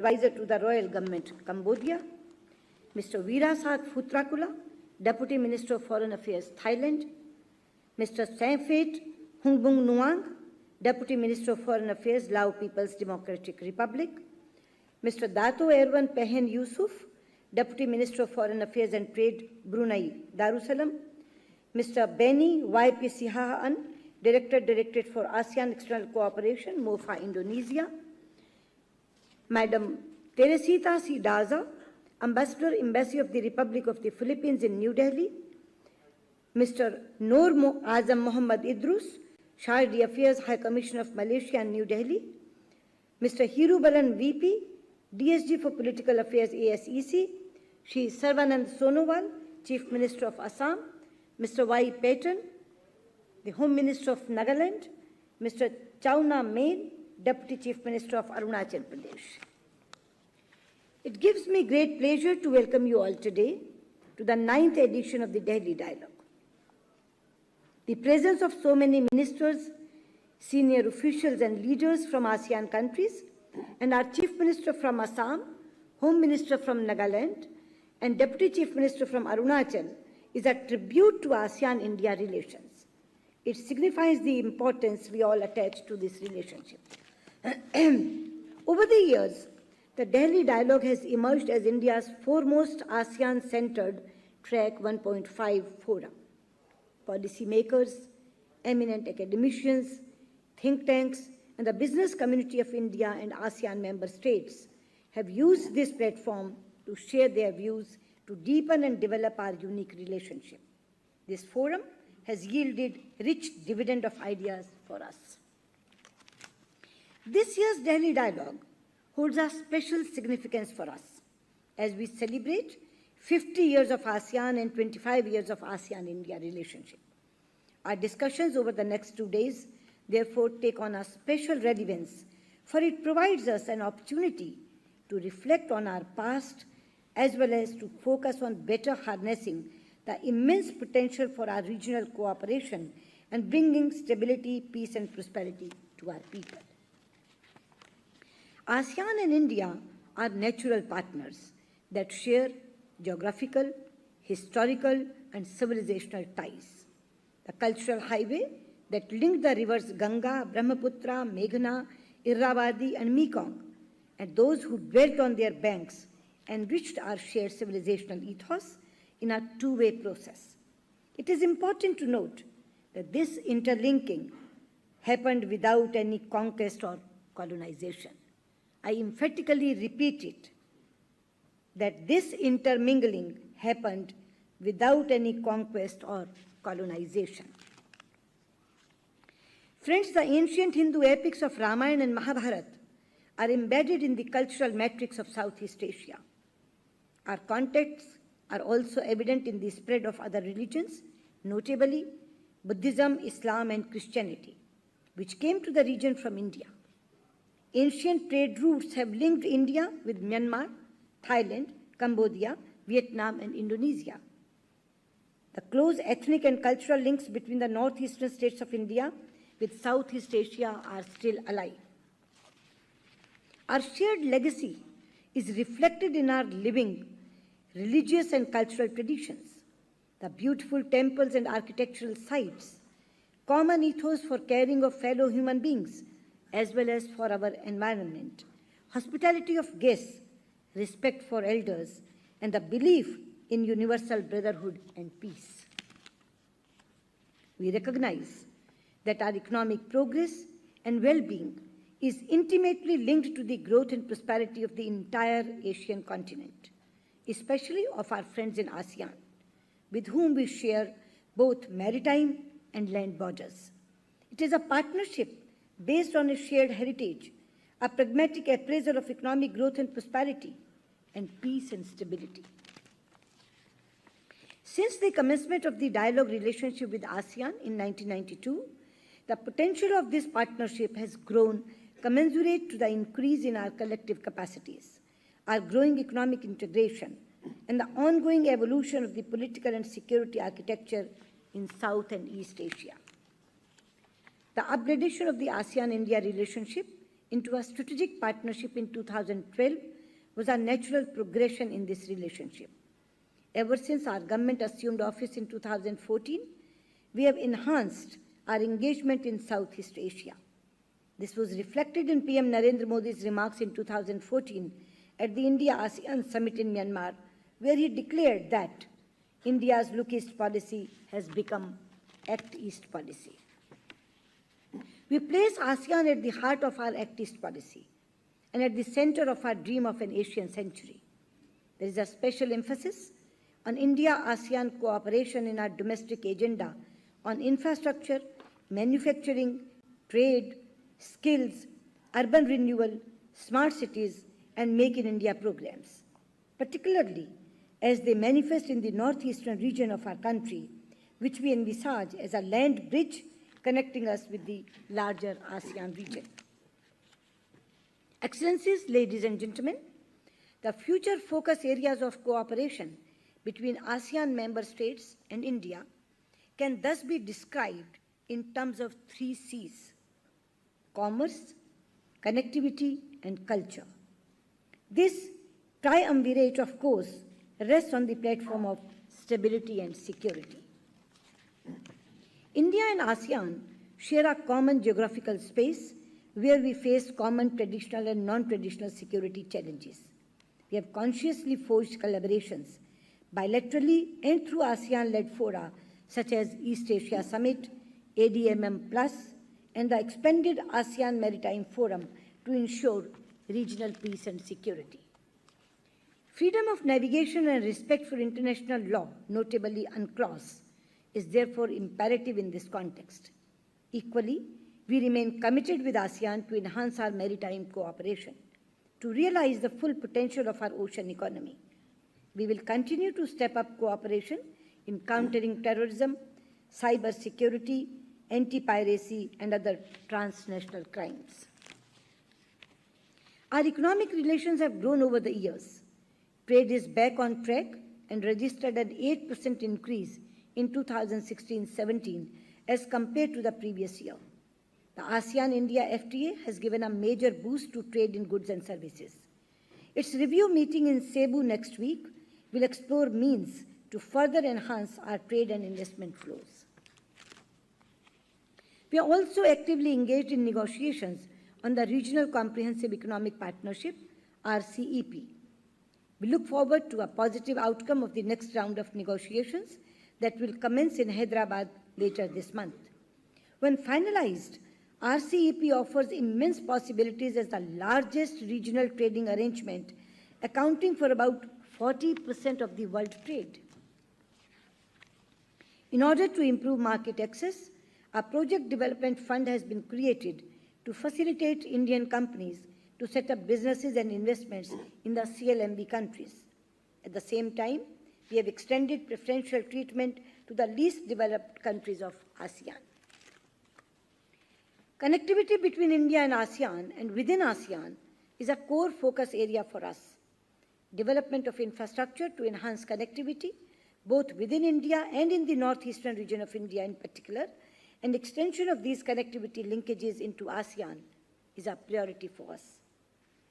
Advisor to the Royal Government, Cambodia, Mr. Weerasat Phutrakula, Deputy Minister of Foreign Affairs, Thailand, Mr. Samphet Hungbung Nuang, Deputy Minister of Foreign Affairs, Lao People's Democratic Republic, Mr. Dato Erwan Pehen Yusuf, Deputy Minister of Foreign Affairs and Trade, Brunei Darussalam, Mr. Beni YP Sihaan, Directorate for ASEAN External Cooperation, MOFA, Indonesia, Madam Teresita C. Daza, Ambassador, Embassy of the Republic of the Philippines in New Delhi, Mr. Noor Azam Muhammad Idrus, Shardi Affairs High Commissioner of Malaysia in New Delhi, Mr. Hiru Balan VP, DSG for Political Affairs ASEC, Shri Sarvanand Sonowal, Chief Minister of Assam, Mr. Y. Payton, the Home Minister of Nagaland, Mr. Chauna Main, Deputy Chief Minister of Arunachal Pradesh. It gives me great pleasure to welcome you all today to the 9th edition of the Delhi Dialogue. The presence of so many ministers, senior officials and leaders from ASEAN countries, and our Chief Minister from Assam, Home Minister from Nagaland, and Deputy Chief Minister from Arunachal is a tribute to ASEAN-India relations. It signifies the importance we all attach to this relationship. Over the years, the Delhi Dialogue has emerged as India's foremost ASEAN-centered Track 1.5 forum. Policymakers, eminent academicians, think tanks, and the business community of India and ASEAN member states have used this platform to share their views to deepen and develop our unique relationship. This forum has yielded rich dividend of ideas for us. This year's Delhi Dialogue holds a special significance for us as we celebrate 50 years of ASEAN and 25 years of ASEAN-India relationship. Our discussions over the next 2 days therefore take on a special relevance, for it provides us an opportunity to reflect on our past as well as to focus on better harnessing the immense potential for our regional cooperation and bringing stability, peace and prosperity to our people. ASEAN and India are natural partners that share geographical, historical, and civilizational ties. The cultural highway that linked the rivers Ganga, Brahmaputra, Meghna, Irrawaddy, and Mekong, and those who dwelt on their banks enriched our shared civilizational ethos in a two-way process. It is important to note that this interlinking happened without any conquest or colonization. I emphatically repeat it, that this intermingling happened without any conquest or colonization. Friends, the ancient Hindu epics of Ramayana and Mahabharata are embedded in the cultural matrix of Southeast Asia. Our contexts are also evident in the spread of other religions, notably Buddhism, Islam, and Christianity, which came to the region from India. Ancient trade routes have linked India with Myanmar, Thailand, Cambodia, Vietnam, and Indonesia. The close ethnic and cultural links between the northeastern states of India with Southeast Asia are still alive. Our shared legacy is reflected in our living religious and cultural traditions, the beautiful temples and architectural sites, common ethos for caring of fellow human beings, as well as for our environment, hospitality of guests, respect for elders, and the belief in universal brotherhood and peace. We recognize that our economic progress and well-being is intimately linked to the growth and prosperity of the entire Asian continent, especially of our friends in ASEAN, with whom we share both maritime and land borders. It is a partnership based on a shared heritage, a pragmatic appraisal of economic growth and prosperity, and peace and stability. Since the commencement of the dialogue relationship with ASEAN in 1992, the potential of this partnership has grown commensurate to the increase in our collective capacities, our growing economic integration, and the ongoing evolution of the political and security architecture in South and East Asia. The upgradation of the ASEAN-India relationship into a strategic partnership in 2012 was a natural progression in this relationship. Ever since our government assumed office in 2014, we have enhanced our engagement in Southeast Asia. This was reflected in PM Narendra Modi's remarks in 2014 at the India-ASEAN Summit in Myanmar, where he declared that India's Look East policy has become Act East policy. We place ASEAN at the heart of our Act East policy and at the center of our dream of an Asian century. There is a special emphasis on India-ASEAN cooperation in our domestic agenda on infrastructure, manufacturing, trade, skills, urban renewal, smart cities, and Make in India programs, particularly as they manifest in the northeastern region of our country, which we envisage as a land bridge connecting us with the larger ASEAN region. Excellencies, ladies and gentlemen, the future focus areas of cooperation between ASEAN member states and India can thus be described in terms of 3 C's: commerce, connectivity, and culture. This triumvirate, of course, rests on the platform of stability and security. India and ASEAN share a common geographical space where we face common traditional and non-traditional security challenges. We have consciously forged collaborations bilaterally and through ASEAN-led fora such as East Asia Summit, ADMM Plus, and the expanded ASEAN Maritime Forum to ensure regional peace and security. Freedom of navigation and respect for international law, notably UNCLOS, is therefore imperative in this context. Equally, we remain committed with ASEAN to enhance our maritime cooperation, to realize the full potential of our ocean economy. We will continue to step up cooperation in countering terrorism, cyber security, anti-piracy, and other transnational crimes. Our economic relations have grown over the years. Trade is back on track and registered an 8% increase in 2016-17 as compared to the previous year. The ASEAN-India FTA has given a major boost to trade in goods and services. Its review meeting in Cebu next week will explore means to further enhance our trade and investment flows. We are also actively engaged in negotiations on the Regional Comprehensive Economic Partnership, RCEP. We look forward to a positive outcome of the next round of negotiations that will commence in Hyderabad later this month. When finalized, RCEP offers immense possibilities as the largest regional trading arrangement, accounting for about 40% of the world trade. In order to improve market access, a project development fund has been created to facilitate Indian companies to set up businesses and investments in the CLMV countries. At the same time, we have extended preferential treatment to the least developed countries of ASEAN. Connectivity between India and ASEAN and within ASEAN is a core focus area for us. Development of infrastructure to enhance connectivity, both within India and in the northeastern region of India in particular, and extension of these connectivity linkages into ASEAN is a priority for us.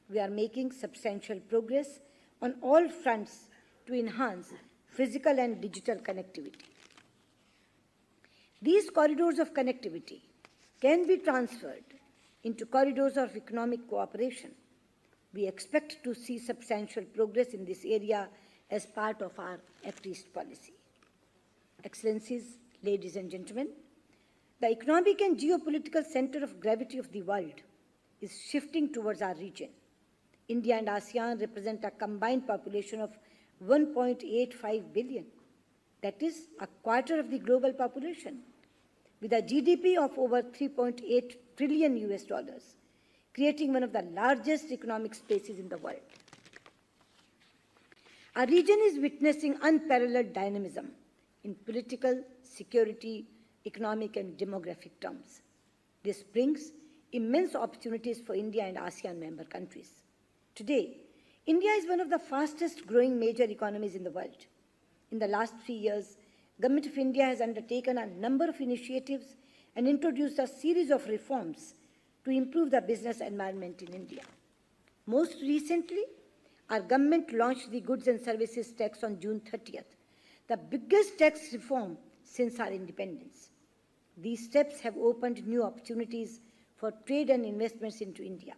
We are making substantial progress on all fronts to enhance physical and digital connectivity. These corridors of connectivity can be transferred into corridors of economic cooperation. We expect to see substantial progress in this area as part of our Act East policy. Excellencies, ladies and gentlemen, the economic and geopolitical center of gravity of the world is shifting towards our region. India and ASEAN represent a combined population of 1.85 billion. That is a quarter of the global population, with a GDP of over 3.8 trillion US dollars, creating one of the largest economic spaces in the world. Our region is witnessing unparalleled dynamism in political, security, economic, and demographic terms. This brings immense opportunities for India and ASEAN member countries. Today, India is one of the fastest growing major economies in the world. In the last 3 years, Government of India has undertaken a number of initiatives and introduced a series of reforms to improve the business environment in India. Most recently, our government launched the Goods and Services Tax on June 30th, the biggest tax reform since our independence. These steps have opened new opportunities for trade and investments into India.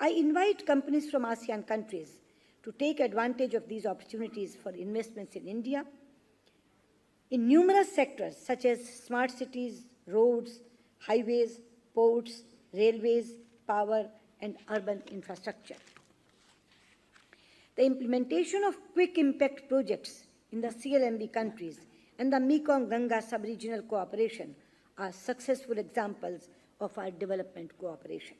I invite companies from ASEAN countries to take advantage of these opportunities for investments in India in numerous sectors such as smart cities, roads, highways, ports, railways, power, and urban infrastructure. The implementation of quick impact projects in the CLMV countries and the Mekong-Ganga sub-regional cooperation are successful examples of our development cooperation.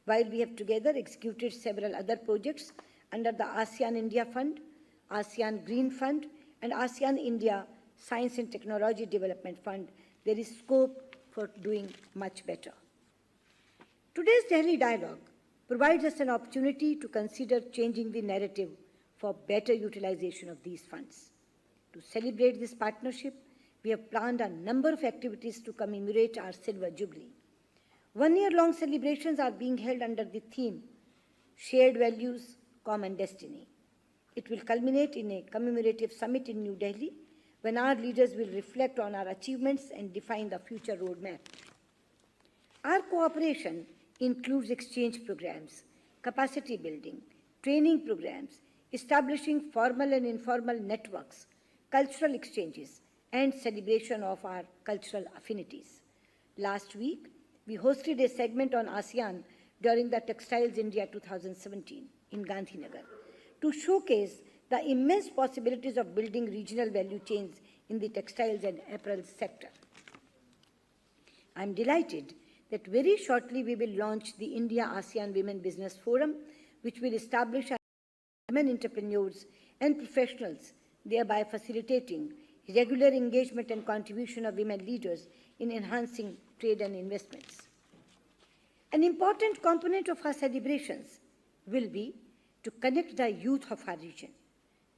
While we have together executed several other projects under the ASEAN-India Fund, ASEAN Green Fund, and ASEAN-India Science and Technology Development Fund, there is scope for doing much better. Today's Delhi Dialogue provides us an opportunity to consider changing the narrative for better utilization of these funds. To celebrate this partnership, we have planned a number of activities to commemorate our Silver Jubilee. One-year-long celebrations are being held under the theme, Shared Values, Common Destiny. It will culminate in a commemorative summit in New Delhi, when our leaders will reflect on our achievements and define the future roadmap. Our cooperation includes exchange programs, capacity building, training programs, establishing formal and informal networks, cultural exchanges, and celebration of our cultural affinities. Last week, we hosted a segment on ASEAN during the Textiles India 2017 in Gandhinagar to showcase the immense possibilities of building regional value chains in the textiles and apparel sector. I am delighted that very shortly we will launch the India-ASEAN Women Business Forum, which will establish our women entrepreneurs and professionals, thereby facilitating regular engagement and contribution of women leaders in enhancing trade and investments. An important component of our celebrations will be to connect the youth of our region.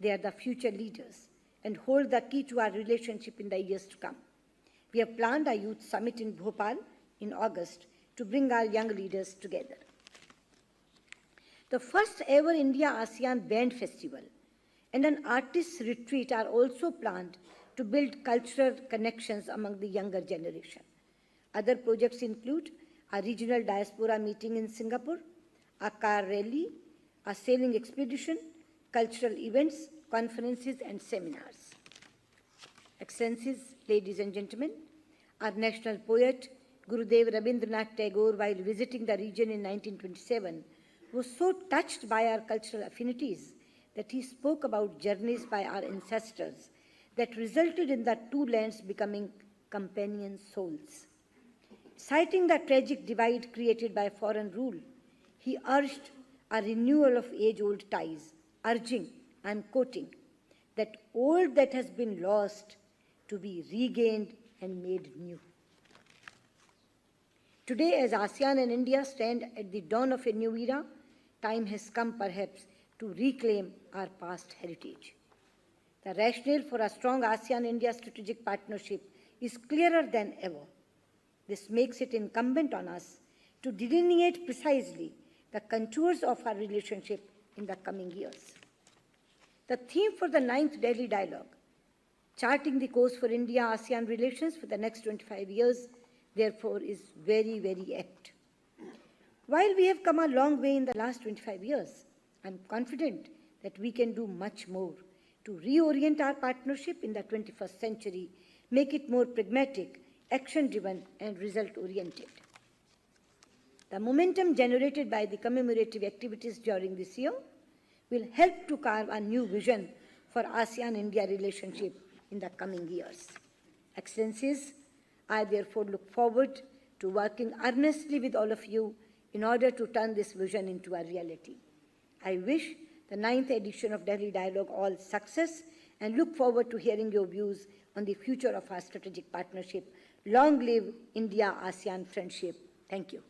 They are the future leaders and hold the key to our relationship in the years to come. We have planned a youth summit in Bhopal in August to bring our young leaders together. The first ever India-ASEAN Band Festival and an artists' retreat are also planned to build cultural connections among the younger generation. Other projects include a regional diaspora meeting in Singapore, a car rally, a sailing expedition, cultural events, conferences, and seminars. Excellencies, ladies and gentlemen, our national poet, Gurudev Rabindranath Tagore, while visiting the region in 1927, was so touched by our cultural affinities that he spoke about journeys by our ancestors that resulted in the two lands becoming companion souls. Citing the tragic divide created by foreign rule, he urged a renewal of age-old ties, urging, I am quoting, that old that has been lost to be regained and made new. Today, as ASEAN and India stand at the dawn of a new era, time has come perhaps to reclaim our past heritage. The rationale for a strong ASEAN-India strategic partnership is clearer than ever. This makes it incumbent on us to delineate precisely the contours of our relationship in the coming years. The theme for the 9th Delhi Dialogue, charting the course for India-ASEAN relations for the next 25 years, therefore, is very, very apt. While we have come a long way in the last 25 years, I am confident that we can do much more to reorient our partnership in the 21st century, make it more pragmatic, action-driven, and result-oriented. The momentum generated by the commemorative activities during this year will help to carve a new vision for ASEAN-India relationship in the coming years. Excellencies, I therefore look forward to working earnestly with all of you in order to turn this vision into a reality. I wish the 9th edition of Delhi Dialogue all success and look forward to hearing your views on the future of our strategic partnership. Long live India-ASEAN friendship. Thank you.